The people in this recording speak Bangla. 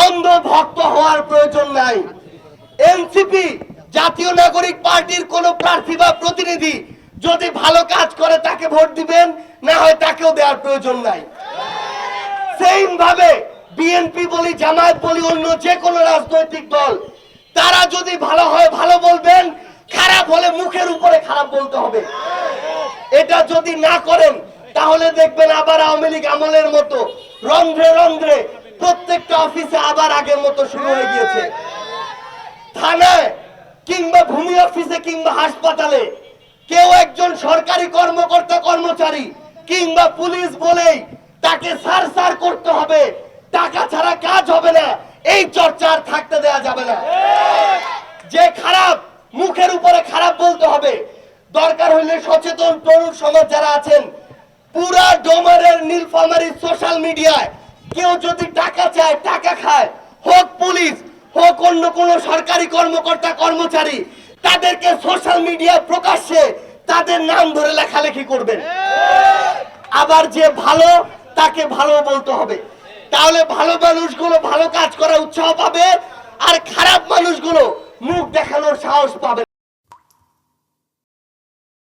অন্ধ ভক্ত হওয়ার প্রয়োজন নাই। এনসিপি জাতীয় নাগরিক পার্টির কোন প্রার্থী বা প্রতিনিধি যদি ভালো কাজ করে তাকে ভোট দিবেন, না হয় তাকেও দেওয়ার প্রয়োজন নাই। সেম ভাবে বিএনপি বলি, জামায়াত বলি, অন্য যে কোনো রাজনৈতিক দল, তারা যদি ভালো হয় ভালো বলবেন, খারাপ হলে মুখের উপরে খারাপ বলতে হবে। এটা যদি না করেন তাহলে দেখবেন আবার আওয়ামী লীগ আমলের মতো রন্ধ্রে রন্ধ্রে প্রত্যেকটা অফিসে আবার আগের মতো শুরু হয়ে গিয়েছে। থানায় কিংবা ভূমি অফিসে কিংবা হাসপাতালে কেউ একজন সরকারি কর্মকর্তা কর্মচারী কিংবা পুলিশ বলেই তাকে সার সার করতে হবে, টাকা ছাড়া কাজ হবে না, এই চর্চা আর থাকতে দেওয়া যাবে না। যে খারাপ মুখের উপরে খারাপ বলতে হবে। দরকার হইলে সচেতন তরুণ সমাজ যারা আছেন, পুরা ডোমারের নীলফামারী সোশ্যাল মিডিয়ায় কেউ যদি টাকা চায়, টাকা খায়, হোক পুলিশ হোক অন্য কোন সরকারি কর্মকর্তা কর্মচারী, তাদেরকে সোশ্যাল মিডিয়া প্রকাশ্যে তাদের নাম ধরে লেখালেখি করবেন। আবার যে ভালো তাকে ভালো বলতে হবে, তাহলে ভালো মানুষগুলো ভালো কাজ করার উৎসাহ পাবে, আর খারাপ মানুষগুলো মুখ দেখানোর সাহস পাবে না।